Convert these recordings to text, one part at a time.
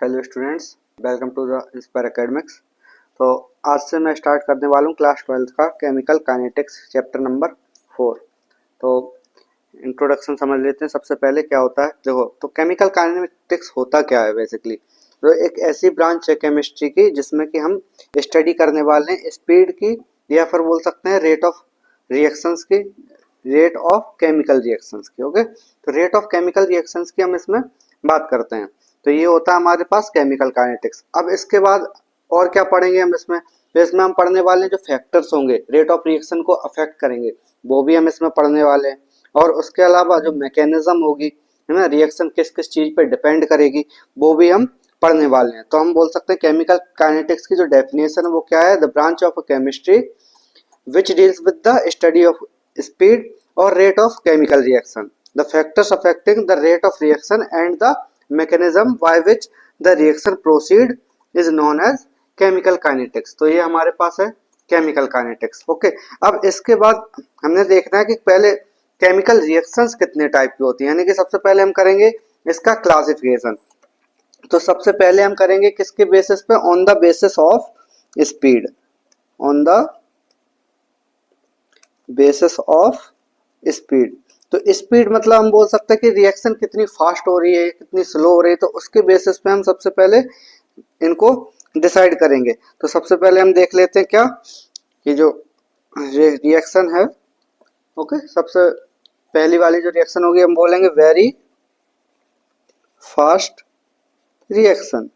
Hello students, welcome to the Inspire Academics. तो आज से मैं स्टार्ट करने वाला हूँ क्लास 12th का केमिकल काइनेटिक्स चैप्टर नंबर 4। तो इंट्रोडक्शन समझ लेते हैं। सबसे पहले क्या होता है, देखो तो केमिकल काइनेटिक्स होता क्या है बेसिकली। तो एक ऐसी ब्रांच है केमिस्ट्री की जिसमें कि हम स्टडी करने वाले हैं स्पीड की, या फिर बोल सकते हैं रेट ऑफ रिएक्शंस की, रेट ऑफ केमिकल रिएक्शंस की। ओके, तो रेट ऑफ केमिकल रिएक्शंस की हम इसमें बात करते हैं। तो ये होता है हमारे पास केमिकल काइनेटिक्स। अब इसके बाद और क्या पढ़ेंगे हम इसमें, तो इसमें हम पढ़ने वाले हैं जो फैक्टर्स होंगे रेट ऑफ रिएक्शन को अफेक्ट करेंगे, वो भी हम इसमें पढ़ने वाले हैं। और उसके अलावा जो मैकेनिज्म होगी, है ना, रिएक्शन किस किस चीज पे डिपेंड करेगी, वो भी हम पढ़ने वाले हैं। तो हम बोल सकते हैं केमिकल काइनेटिक्स की जो डेफिनेशन है वो क्या है, the branch of chemistry which deals with the study of speed or rate of chemical reaction, the factors affecting the rate of reaction and the mechanism by which the reaction proceed is known as chemical kinetics। तो ये हमारे पास है chemical kinetics। Okay, अब इसके बाद हमने देखना है कि पहले केमिकल रिएक्शंस कितने टाइप की होती हैं, यानी कि सबसे पहले हम करेंगे इसका क्लासिफिकेशन। तो सबसे पहले हम करेंगे किसके बेसिस पे, on the basis of speed, on the basis of speed. तो स्पीड मतलब हम बोल सकते हैं कि रिएक्शन कितनी फास्ट हो रही है, कितनी स्लो हो रही है, तो उसके बेसिस पे हम सबसे पहले इनको डिसाइड करेंगे। तो सबसे पहले हम देख लेते हैं क्या, कि जो रिएक्शन है, ओके, सबसे पहली वाली जो रिएक्शन होगी हम बोलेंगे वेरी फास्ट रिएक्शन।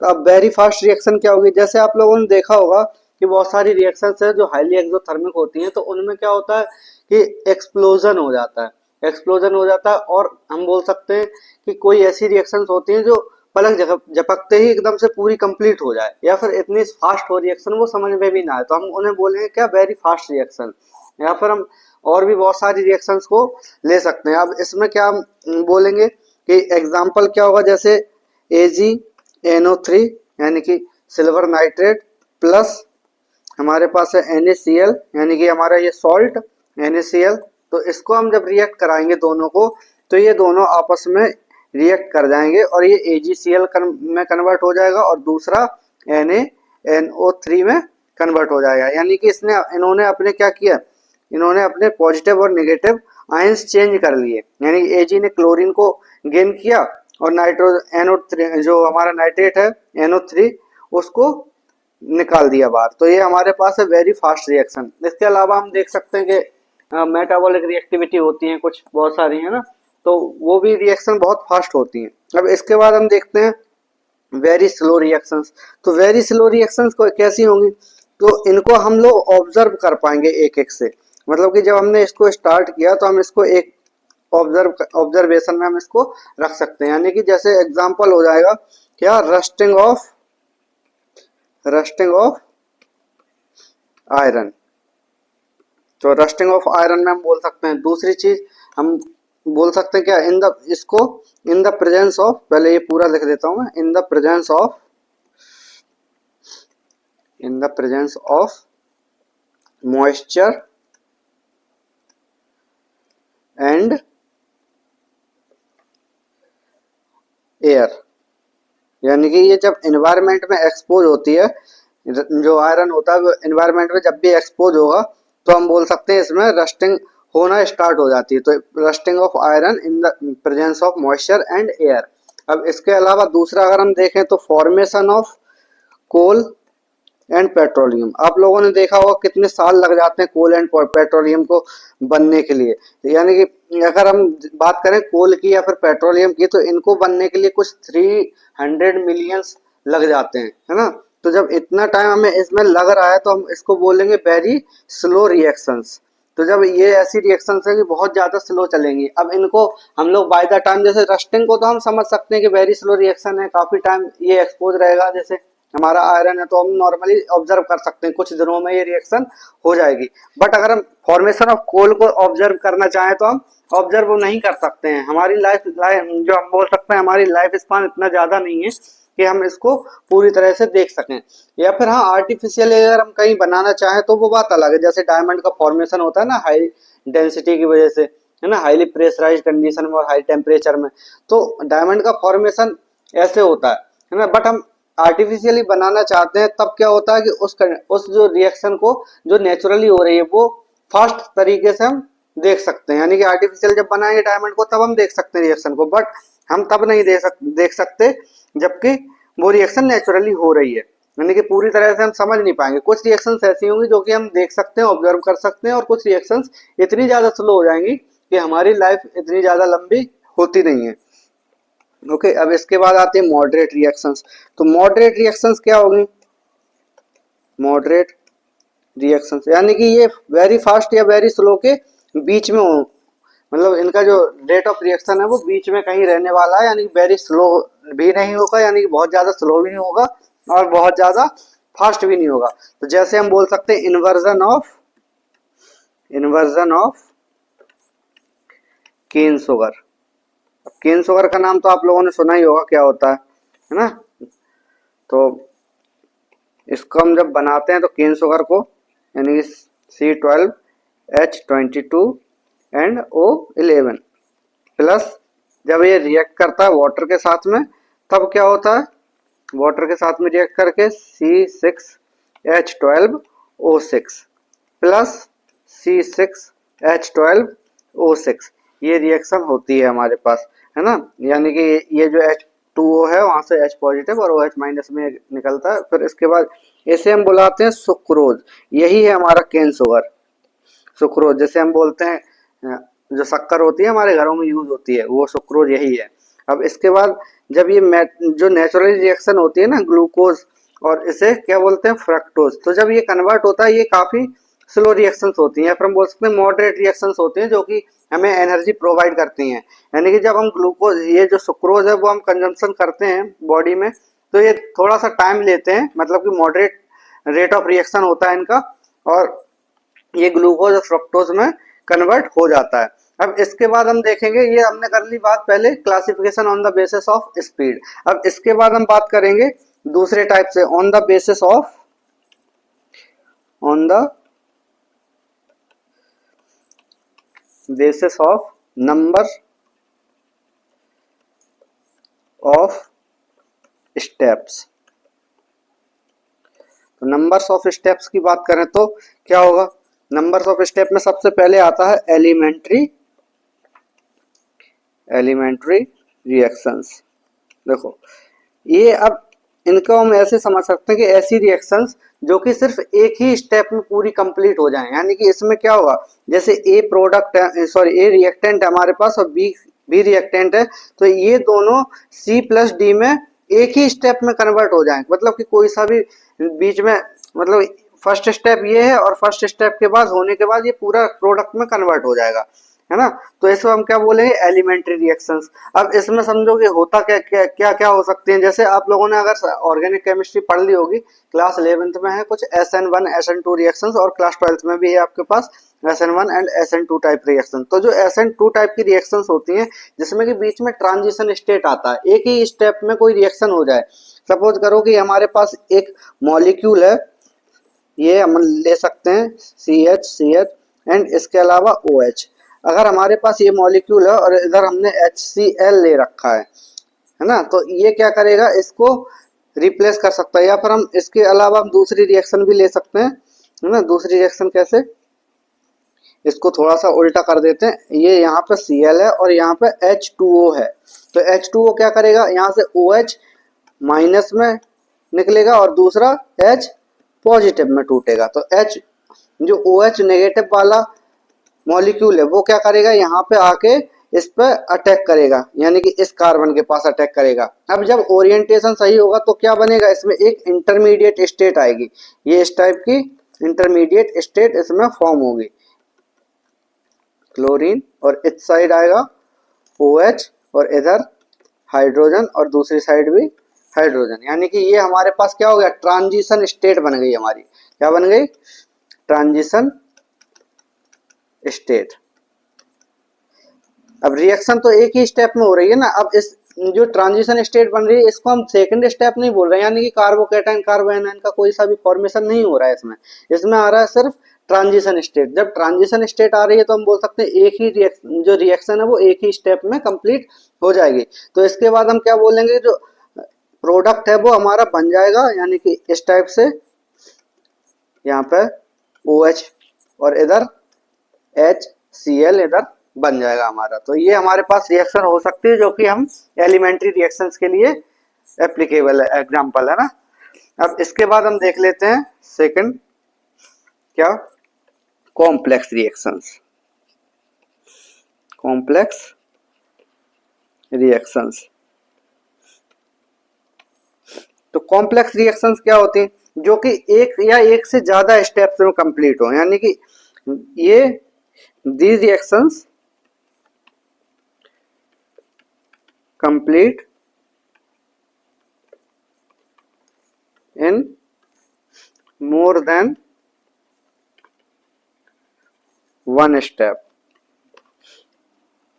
तो अब वेरी फास्ट रिएक्शन क्या होगी, जैसे आप लोगों ने देखा होगा कि बहुत सारी रिएक्शंस है जो हाईली एक्सोथर्मिक होती हैं, तो उनमें क्या होता है कि एक्सप्लोजन हो जाता है, एक्सप्लोजन हो जाता है। और हम बोल सकते हैं कि कोई ऐसी रिएक्शंस होती हैं जो पलक झपकते ही एकदम से पूरी कंप्लीट हो जाए, या फिर इतनी फास्ट हो रिएक्शन वो समझ में भी ना आए, तो हम उन्हें बोलेंगे क्या, वेरी फास्ट रिएक्शन। या फिर हम और भी बहुत सारी रिएक्शंस को ले सकते हैं। अब इसमें क्या हम बोलेंगे कि एग्जाम्पल क्या होगा, जैसे AgNO3 यानी कि सिल्वर नाइट्रेट प्लस हमारे पास है NaCl यानी कि हमारा ये सॉल्ट NaCl। तो इसको हम जब रिएक्ट कराएंगे दोनों को, तो ये दोनों आपस में रिएक्ट कर जाएंगे और ये AgCl में कन्वर्ट हो जाएगा और दूसरा NaNO3 में कन्वर्ट हो जाएगा। यानी कि इन्होंने अपने क्या किया, इन्होंने अपने पॉजिटिव और नेगेटिव आयंस चेंज कर लिए। यानी Ag ने क्लोरीन को गेन किया और NO3 जो हमारा नाइट्रेट है NO3 उसको निकाल दिया बाहर। तो ये हमारे पास है वेरी फास्ट रिएक्शन। इसके अलावा हम देख सकते हैं कि मेटाबॉलिक रिएक्टिविटी होती है कुछ, बहुत सारी है ना, तो वो भी रिएक्शन बहुत फास्ट होती हैं। अब इसके बाद हम देखते हैं वेरी स्लो रिएक्शंस। तो वेरी स्लो रिएक्शंस कैसी होंगी, तो इनको हम लोग ऑब्जर्व कर पाएंगे एक एक से। मतलब कि जब हमने इसको स्टार्ट किया तो हम इसको एक ऑब्जर्वेशन में हम इसको रख सकते हैं। यानी कि जैसे एग्जांपल हो जाएगा क्या, रस्टिंग ऑफ आयरन। तो रस्टिंग ऑफ आयरन में हम बोल सकते हैं। दूसरी चीज हम बोल सकते हैं क्या, इन द प्रेजेंस ऑफ, पहले ये पूरा लिख देता हूं मैं, इन the presence of moisture and air. यानी कि ये जब एनवायरनमेंट में एक्सपोज होती है, जो आयरन होता है वो एनवायरनमेंट में जब भी एक्सपोज होगा तो हम बोल सकते हैं इसमें रस्टिंग होना स्टार्ट हो जाती है। तो rusting of iron in the presence of moisture and air. अब इसके अलावा दूसरा अगर हम देखें तो formation of coal and petroleum. आप लोगों ने देखा होगा कितने साल लग जाते हैं कोल एंड पेट्रोलियम को बनने के लिए। यानी कि अगर हम बात करें कोल की या फिर पेट्रोलियम की, तो इनको बनने के लिए कुछ 300 मिलियंस लग जाते हैं, है ना। तो जब इतना टाइम हमें इसमें लग रहा है तो हम इसको बोलेंगे वेरी स्लो रिएक्शंस। तो जब ये ऐसी रिएक्शंस है कि बहुत ज्यादा स्लो चलेंगी, अब इनको हम लोग बाय द टाइम, जैसे रस्टिंग को तो हम समझ सकते हैं कि वेरी स्लो रिएक्शन है, काफी टाइम ये एक्सपोज रहेगा, जैसे हमारा आयरन है तो हम नॉर्मली ऑब्जर्व कर सकते हैं कुछ दिनों में ये रिएक्शन हो जाएगी। बट अगर हम फॉर्मेशन ऑफ कोल को ऑब्जर्व करना चाहें तो हम ऑब्जर्व नहीं कर सकते हैं। हमारी लाइफ जो हम बोल सकते हैं हमारी लाइफ स्पान इतना ज्यादा नहीं है कि हम इसको पूरी तरह से देख सकें। या फिर हाँ, आर्टिफिशियल अगर हम कहीं बनाना चाहें तो वो बात अलग है। जैसे डायमंड का फॉर्मेशन होता है ना हाई डेंसिटी की वजह से, है ना, हाईली प्रेशराइज्ड कंडीशन में और हाई टेम्परेचर में, तो डायमंड का फॉर्मेशन ऐसे होता है। है ना, बट हम आर्टिफिशियली बनाना चाहते हैं, तब क्या होता है कि उस जो रिएक्शन को जो नेचुरली हो रही है वो फास्ट तरीके से हम देख सकते हैं, यानी कि आर्टिफिशियल जब बनाएंगे डायमंड को तब हम देख सकते हैं रिएक्शन को, बट हम तब नहीं देख सकते जबकि वो रिएक्शन नेचुरली हो रही है, यानी कि पूरी तरह से हम समझ नहीं पाएंगे। कुछ रिएक्शंस ऐसी होंगी जो कि हम देख सकते हैं, ऑब्जर्व कर सकते हैं, और कुछ रिएक्शंस इतनी ज्यादा स्लो हो जाएंगी कि हमारी लाइफ इतनी ज्यादा लंबी होती नहीं है। ओके, अब इसके बाद आते हैं मॉडरेट रिएक्शंस। तो मॉडरेट रिएक्शंस क्या होगी? मॉडरेट रिएक्शंस यानी कि ये वेरी फास्ट या वेरी स्लो के बीच में हो, मतलब इनका जो रेट ऑफ रिएक्शन है वो बीच में कहीं रहने वाला है, यानी वेरी स्लो भी नहीं होगा, यानी कि बहुत ज्यादा स्लो भी नहीं होगा और बहुत ज्यादा फास्ट भी नहीं होगा। तो जैसे हम बोल सकते हैं inversion of cane sugar. Cane sugar का नाम तो आप लोगों ने सुना ही होगा, क्या होता है ना। तो इसको हम जब बनाते हैं तो केन शुगर को, यानी C12H22 एंड O11 प्लस, जब ये रिएक्ट करता है वाटर के साथ में तब क्या होता है, वाटर के साथ में रिएक्ट करके C6H12O6 प्लस C6H12O6 ये रिएक्शन होती है हमारे पास, है ना। यानी कि ये जो H2O है वहां से H पॉजिटिव और OH माइनस में निकलता है। फिर इसके बाद इसे हम बुलाते हैं सुक्रोज, यही है हमारा केन शुगर। सुक्रोज जैसे हम बोलते हैं जो शक्कर होती है हमारे घरों में यूज होती है, वो सुक्रोज यही है। अब इसके बाद जब ये जो नेचुरल रिएक्शन होती है ना ग्लूकोज, और इसे क्या बोलते हैं फ्रक्टोज, तो जब ये कन्वर्ट होता है ये काफी स्लो रिएक्शंस होती हैं, या फिर हम बोल सकते हैं मॉडरेट रिएक्शंस होती हैं जो कि हमें एनर्जी प्रोवाइड करती हैं। यानी कि जब हम ग्लूकोज, ये जो सुक्रोज है वो हम कंजम्पशन करते हैं बॉडी में, तो ये थोड़ा सा टाइम लेते हैं, मतलब कि मॉडरेट रेट ऑफ रिएक्शन होता है इनका, और ये ग्लूकोज और फ्रक्टोज में कन्वर्ट हो जाता है। अब इसके बाद हम देखेंगे, ये हमने कर ली बात पहले classification on the basis of speed. अब इसके बाद हम बात करेंगे दूसरे टाइप से, on the basis of number of steps. तो नंबर्स ऑफ स्टेप्स की बात करें तो क्या होगा, नंबर्स ऑफ स्टेप में सबसे पहले आता है एलिमेंट्री रिएक्शंस। देखो ये, अब इनको हम ऐसे समझ सकते हैं कि ऐसी रिएक्शंस जो कि सिर्फ एक ही स्टेप में पूरी कंप्लीट हो जाए। यानी कि इसमें क्या होगा, जैसे ए रिएक्टेंट है हमारे पास और बी रिएक्टेंट है, तो ये दोनों C+D में एक ही स्टेप में कन्वर्ट हो जाएं, मतलब कि कोई सा भी बीच में, मतलब फर्स्ट स्टेप ये है और फर्स्ट स्टेप के बाद होने के बाद ये पूरा प्रोडक्ट में कन्वर्ट हो जाएगा, है ना। तो इसको हम क्या बोलेंगे, एलिमेंट्री रिएक्शंस। अब इसमें समझो कि होता क्या हो सकते हैं, जैसे आप लोगों ने अगर ऑर्गेनिक केमिस्ट्री पढ़ ली होगी, क्लास 11th में है कुछ SN1 SN2 रिएक्शंस, और क्लास 12th में भी है आपके पास SN1 and SN2 type reaction. तो जो SN2 टाइप की रिएक्शंस होती हैं जिसमें कि बीच में ट्रांजिशन स्टेट आता है, एक ही स्टेप में कोई रिएक्शन हो जाए। सपोज करो कि हमारे पास एक मॉलिक्यूल है, ये हम ले सकते हैं CH एंड इसके अलावा OH। अगर हमारे पास ये मॉलिक्यूल है और इधर हमने HCl ले रखा है ना, तो ये क्या करेगा, इसको रिप्लेस कर सकता है, या फिर हम इसके अलावा हम दूसरी रिएक्शन भी ले सकते हैं, है ना। दूसरी रिएक्शन कैसे, इसको थोड़ा सा उल्टा कर देते हैं, ये यहाँ पे Cl है और यहाँ पे H2O है, तो H2O क्या करेगा, यहाँ से OH माइनस में निकलेगा और दूसरा H पॉजिटिव में टूटेगा। तो H जो OH नेगेटिव वाला मॉलिक्यूल है वो क्या करेगा, यहाँ पे आके इस पर अटैक करेगा, यानी कि इस कार्बन के पास अटैक करेगा। अब जब ओरिएंटेशन सही होगा तो क्या बनेगा, इसमें एक इंटरमीडिएट स्टेट आएगी, ये इस टाइप की इंटरमीडिएट स्टेट इसमें फॉर्म होगी, क्लोरीन, और इस साइड आएगा OH और इधर हाइड्रोजन और दूसरी साइड भी हाइड्रोजन। यानी कि ये हमारे पास क्या हो गया, ट्रांजिशन स्टेट बन गई हमारी, क्या बन गई, ट्रांजिशन स्टेट। अब रिएक्शन तो एक ही स्टेप में हो रही है ना, अब इस जो ट्रांजिशन स्टेट बन रही है इसको हम सेकंड स्टेप नहीं बोल रहे हैं, यानी कि कार्बोकेटाइन कार्बोएनाइन का कोई सा भी फॉर्मेशन नहीं हो रहा है इसमें आ रहा है सिर्फ ट्रांजिशन स्टेट। जब ट्रांजिशन स्टेट आ रही है तो हम बोल सकते हैं एक ही जो रिएक्शन है वो एक ही स्टेप में कंप्लीट हो जाएगी। तो इसके बाद हम क्या बोलेंगे, जो प्रोडक्ट है वो हमारा बन जाएगा, यानी कि इस टाइप से यहाँ पे OH और इधर HCl इधर बन जाएगा हमारा। तो ये हमारे पास रिएक्शन हो सकती है जो कि हम एलिमेंट्री रिएक्शंस के लिए एप्लीकेबल है, एग्जांपल है ना। अब इसके बाद हम देख लेते हैं सेकंड, क्या, कॉम्प्लेक्स रिएक्शंस। कॉम्प्लेक्स रिएक्शंस, तो कॉम्प्लेक्स रिएक्शंस क्या होती हैं, जो कि एक या एक से ज्यादा स्टेप्स में कंप्लीट हो, यानी कि ये these reactions complete in more than one step,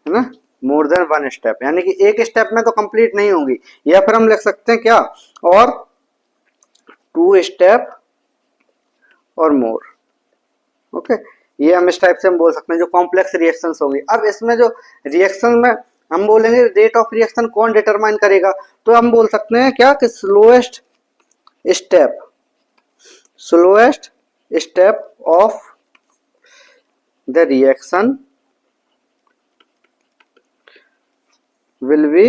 है ना, मोर देन वन स्टेप, यानी कि एक स्टेप में तो कंप्लीट नहीं होंगी, या फिर हम लिख सकते हैं क्या, और 2 स्टेप और मोर। ओके, ये हम इस टाइप से हम बोल सकते हैं जो कॉम्प्लेक्स रिएक्शंस होंगी। अब इसमें जो रिएक्शन में हम बोलेंगे रेट ऑफ रिएक्शन कौन डिटरमाइन करेगा, तो हम बोल सकते हैं क्या कि slowest step of the reaction will be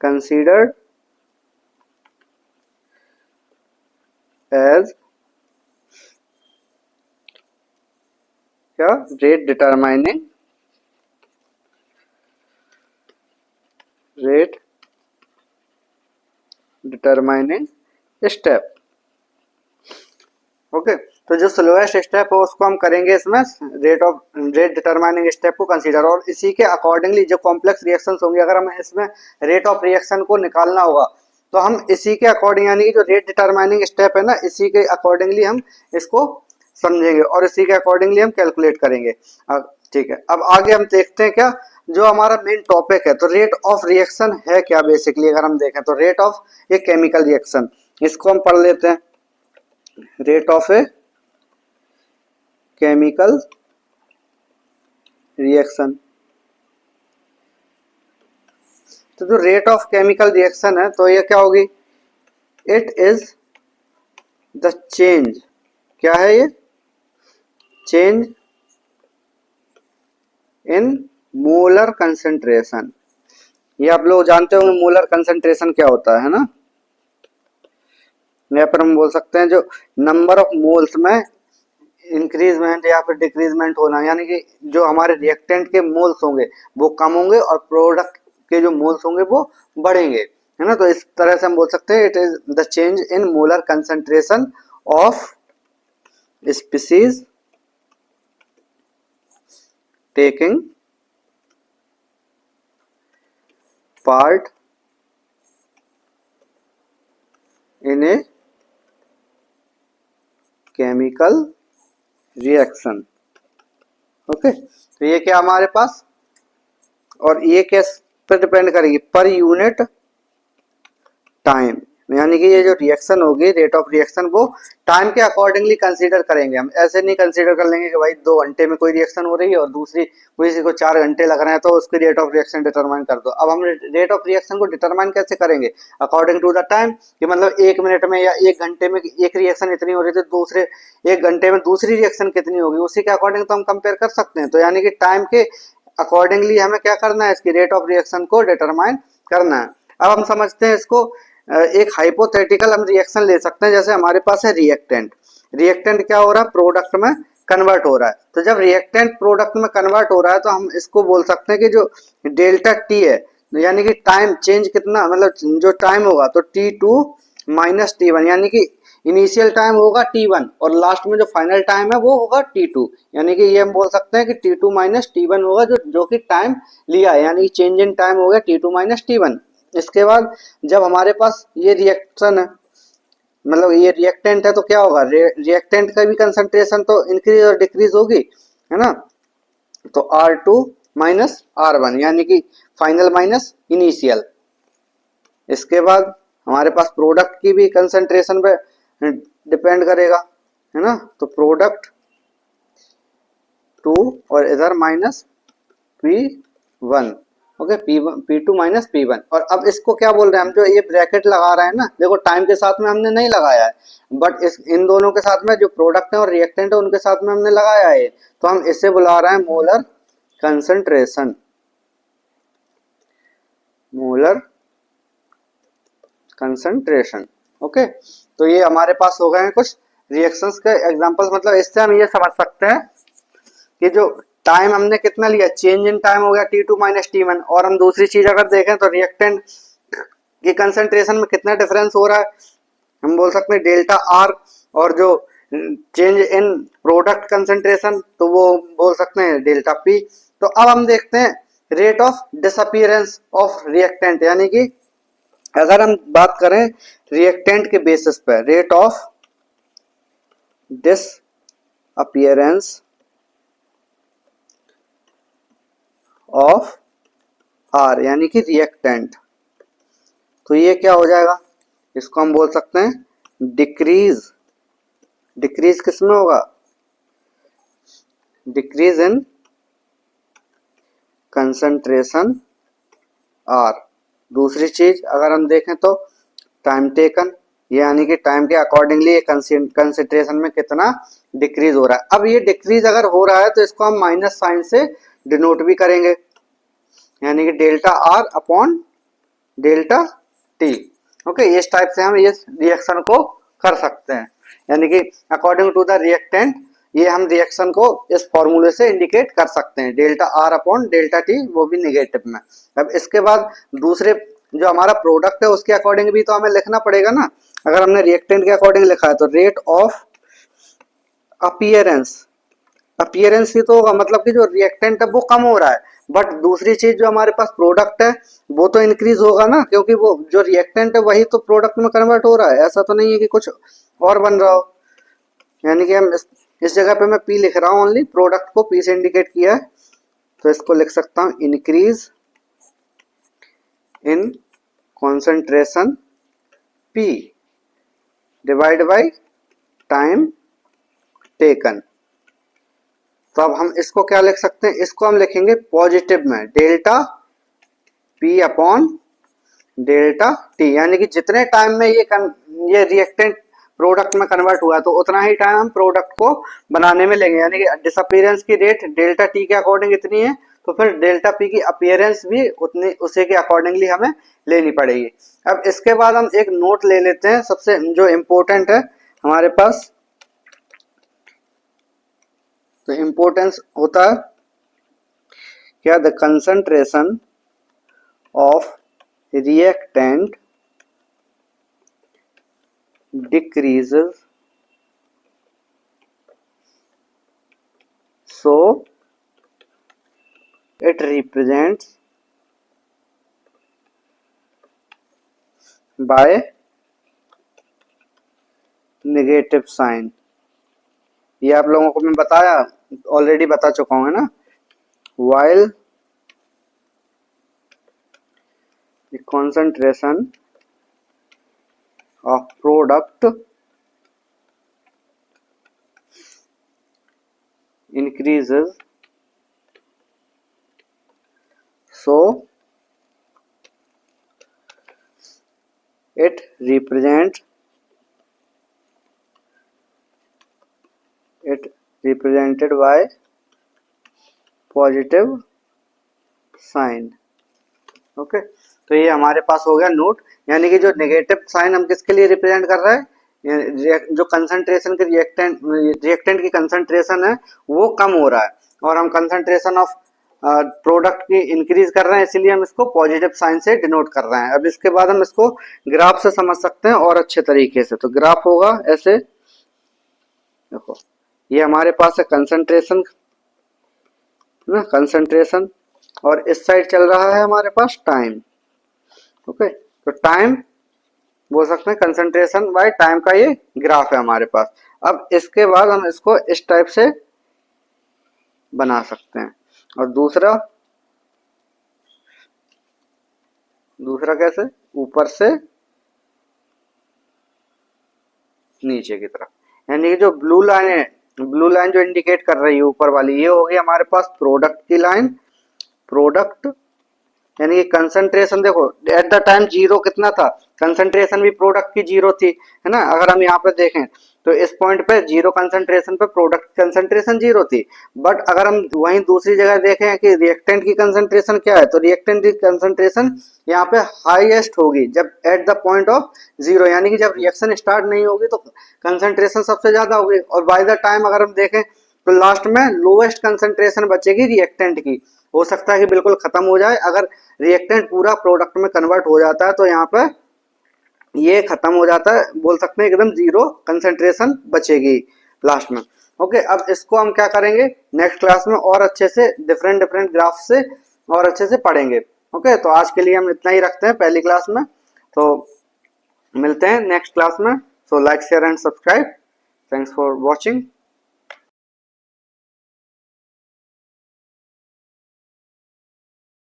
considered as क्या, rate determining step। ओके, तो जो स्लोएस्ट स्टेप है उसको हम करेंगे इसमें रेट डिटरमाइनिंग स्टेप को कंसीडर, और इसी के अकॉर्डिंगली जो कॉम्प्लेक्स रिएक्शंस होंगी, अगर हमें इसमें रेट ऑफ रिएक्शन को निकालना होगा तो हम इसी के अकॉर्डिंग, यानी कि जो रेट डिटरमाइनिंग स्टेप है ना, इसी के अकॉर्डिंगली हम इसको समझेंगे और इसी के अकॉर्डिंगली हम कैलकुलेट करेंगे। ठीक है, अब आगे हम देखते हैं क्या जो हमारा मेन टॉपिक है। तो रेट ऑफ रिएक्शन है क्या, बेसिकली अगर हम देखें तो rate of a chemical reaction, इसको हम पढ़ लेते हैं। Rate of a chemical reaction, तो जो रेट ऑफ केमिकल रिएक्शन है तो ये क्या होगी, इट इज द चेंज, क्या है ये, चेंज इन मोलर कंसंट्रेशन। ये आप लोग जानते होंगे मोलर कंसंट्रेशन क्या होता है ना, यहाँ पर हम बोल सकते हैं जो नंबर ऑफ मोल्स में इंक्रीजमेंट या फिर डिक्रीजमेंट होना, यानी कि जो हमारे रिएक्टेंट के मोल्स होंगे वो कम होंगे और प्रोडक्ट के जो मोल्स होंगे वो बढ़ेंगे, है ना। तो इस तरह से हम बोल सकते हैं it is the change in molar concentration of species taking part in a chemical reaction. Okay, तो ये क्या हमारे पास, और ये किस पर डिपेंड करेगी, पर यूनिट टाइम, यानी कि ये जो रिएक्शन होगी रेट ऑफ रिएक्शन वो टाइम के अकॉर्डिंगली कंसीडर करेंगे। हम ऐसे नहीं कंसीडर कर लेंगे कि भाई 2 घंटे में कोई रिएक्शन हो रही है और दूसरी किसी को 4 घंटे लग रहे हैं तो उसकी रेट ऑफ रिएक्शन डिटरमाइन कर दो। अब हम रेट ऑफ रिएक्शन को डिटरमाइन कैसे करेंगे, अकॉर्डिंग टू द टाइम, कि मतलब 1 मिनट में या 1 घंटे में एक रिएक्शन इतनी हो रही थी, दूसरे 1 घंटे में दूसरी रिएक्शन कितनी होगी, उसी के अकॉर्डिंग तो हम कंपेयर कर सकते हैं। तो यानी कि टाइम के अकॉर्डिंगली हमें क्या करना है, इसकी रेट ऑफ रिएक्शन को डिटरमाइन करना है। अब हम समझते हैं इसको, एक हाइपोथेटिकल हम रिएक्शन ले सकते हैं, जैसे हमारे पास है रिएक्टेंट। रिएक्टेंट क्या हो रहा है, प्रोडक्ट में कन्वर्ट हो रहा है। तो जब रिएक्टेंट प्रोडक्ट में कन्वर्ट हो रहा है तो हम इसको बोल सकते हैं कि जो डेल्टा टी है, यानी कि टाइम चेंज कितना, मतलब जो टाइम होगा तो T2 माइनस T1, यानी कि इनिशियल टाइम होगा T1 और लास्ट में जो फाइनल टाइम है वो होगा T2, यानी कि ये हम बोल सकते हैं कि T2 माइनस T1 होगा जो कि टाइम लिया है, यानी कि चेंज इन टाइम हो गया T2 माइनस T1। इसके बाद जब हमारे पास ये रिएक्शन है, मतलब ये रिएक्टेंट है, तो क्या होगा, रिएक्टेंट का भी कंसंट्रेशन तो इंक्रीज और डिक्रीज होगी, है ना। तो R2 माइनस R1, यानी कि फाइनल माइनस इनिशियल। इसके बाद हमारे पास प्रोडक्ट की भी कंसंट्रेशन पे डिपेंड करेगा, है ना। तो प्रोडक्ट 2 और इधर minus P1, okay, P2 minus P1। और अब इसको क्या बोल रहे हैं हम, जो ये ब्रैकेट लगा रहे हैं ना, देखो टाइम के साथ में हमने नहीं लगाया है, बट इस इन दोनों के साथ में जो प्रोडक्ट है और रिएक्टेंट है उनके साथ में हमने लगाया है, तो हम इसे बुला रहे हैं molar concentration. Molar concentration. Okay, तो ये हमारे पास हो गए हैं कुछ रिएक्शंस के एग्जांपल्स। मतलब इससे हम ये समझ सकते हैं कि जो टाइम हमने कितना लिया, चेंज इन टाइम हो गया T2 माइनस T1। और हम दूसरी चीज अगर देखें तो रिएक्टेंट की कंसंट्रेशन में कितना डिफरेंस हो रहा है, हम बोल सकते हैं डेल्टा आर। और जो चेंज इन प्रोडक्ट कंसंट्रेशन, तो वो बोल सकते हैं डेल्टा पी। तो अब हम देखते हैं rate of disappearance of reactant, यानी कि अगर हम बात करें रिएक्टेंट के बेसिस पर, rate of disappearance of R यानी कि रिएक्टेंट, तो ये क्या हो जाएगा, इसको हम बोल सकते हैं डिक्रीज। डिक्रीज किस में होगा, डिक्रीज इन कंसंट्रेशन आर। दूसरी चीज अगर हम देखें तो टाइम टेकन, यानी कि टाइम के अकॉर्डिंगली कंसंट्रेशन में कितना डिक्रीज हो रहा है। अब ये डिक्रीज अगर हो रहा है तो इसको हम माइनस साइन से डिनोट भी करेंगे, यानी कि delta R upon delta T. Okay, इस टाइप से हम इस रिएक्शन को कर सकते हैं, यानी कि अकॉर्डिंग टू द रिएक्टेंट ये हम रिएक्शन को इस फॉर्मूले से इंडिकेट कर सकते हैं, delta R upon delta T, वो भी निगेटिव में। अब इसके बाद दूसरे जो हमारा प्रोडक्ट है उसके अकॉर्डिंग भी तो हमें लिखना पड़ेगा ना। अगर हमने रिएक्टेंट के अकॉर्डिंग लिखा है तो रेट ऑफ अपीयरेंस, अपीयरेंस ही तो होगा, मतलब कि जो रिएक्टेंट है वो कम हो रहा है, बट दूसरी चीज जो हमारे पास प्रोडक्ट है वो तो इंक्रीज होगा ना, क्योंकि वो जो रिएक्टेंट है वही तो प्रोडक्ट में कन्वर्ट हो रहा है। ऐसा तो नहीं है कि कुछ और बन रहा हो, यानी कि हम इस जगह पे मैं पी लिख रहा हूँ, ओनली प्रोडक्ट को पी से इंडिकेट किया है, तो इसको लिख सकता हूँ increase in concentration P divide by time taken. तो अब हम इसको क्या लिख सकते हैं, इसको हम लिखेंगे पॉजिटिव में, delta P upon delta T, यानी कि जितने टाइम में ये रिएक्टेंट प्रोडक्ट में कन्वर्ट हुआ तो उतना ही टाइम हम प्रोडक्ट को बनाने में लेंगे, यानी कि डिसअपीयरेंस की रेट डेल्टा टी के अकॉर्डिंग इतनी है, तो फिर डेल्टा पी की अपीयरेंस भी उतनी उसी के अकॉर्डिंगली हमें लेनी पड़ेगी। अब इसके बाद हम एक नोट ले लेते हैं, सबसे जो इम्पोर्टेंट है हमारे पास। तो इम्पोर्टेंस होता है क्या, the concentration of reactant decreases so it represents by negative sign। ये आप लोगों को मैं बताया, ऑलरेडी बता चुका हूँ, है ना। while the concentration of product increases so it represented by positive sign. Okay, तो ये हमारे पास हो गया नोट, यानी कि जो नेगेटिव साइन हम किसके लिए रिप्रेजेंट कर रहे हैं, जो कंसंट्रेशन के रिएक्टेंट की कंसंट्रेशन है वो कम हो रहा है, और हम कंसंट्रेशन ऑफ प्रोडक्ट की इंक्रीज कर रहे हैं, इसीलिए हम इसको पॉजिटिव साइन से डिनोट कर रहे हैं। अब इसके बाद हम इसको ग्राफ से समझ सकते हैं और अच्छे तरीके से। तो ग्राफ होगा ऐसे, देखो ये हमारे पास है कंसंट्रेशन ना, कंसंट्रेशन, और इस साइड चल रहा है हमारे पास टाइम। ओके, तो टाइम बोल सकते हैं कंसंट्रेशन बाय टाइम का ये ग्राफ है हमारे पास। अब इसके बाद हम इसको इस टाइप से बना सकते हैं, और दूसरा कैसे, ऊपर से नीचे की तरफ, यानी कि जो ब्लू लाइन है, ब्लू लाइन जो इंडिकेट कर रही है ऊपर वाली, ये होगी हमारे पास प्रोडक्ट की लाइन, प्रोडक्ट यानी कि कंसंट्रेशन देखो एट द टाइम जीरो कितना था, कंसंट्रेशन भी प्रोडक्ट की जीरो थी, है ना। अगर हम यहाँ पे देखें तो इस पॉइंट पे जीरो कंसंट्रेशन पे प्रोडक्ट कंसंट्रेशन जीरो थी। बट अगर हम वहीं दूसरी जगह देखें कि रिएक्टेंट की कंसंट्रेशन क्या है, तो रिएक्टेंट की कंसंट्रेशन यहाँ पे हाईएस्ट होगी जब at the point of zero, यानी कि जब रिएक्शन स्टार्ट नहीं होगी तो कंसंट्रेशन सबसे ज्यादा होगी। और बाय द टाइम अगर हम देखें तो लास्ट में लोएस्ट कंसंट्रेशन बचेगी रिएक्टेंट की। हो सकता है कि बिल्कुल खत्म हो जाए, अगर रिएक्टेंट पूरा प्रोडक्ट में कन्वर्ट हो जाता है तो यहाँ पे ये खत्म हो जाता है, बोल सकते हैं एकदम जीरो कंसंट्रेशन बचेगी लास्ट में। ओके, अब इसको हम क्या करेंगे नेक्स्ट क्लास में और अच्छे से डिफरेंट डिफरेंट ग्राफ से और अच्छे से पढ़ेंगे। ओके, तो आज के लिए हम इतना ही रखते हैं पहली क्लास में, तो मिलते हैं नेक्स्ट क्लास में। So like share and subscribe, thanks for watching.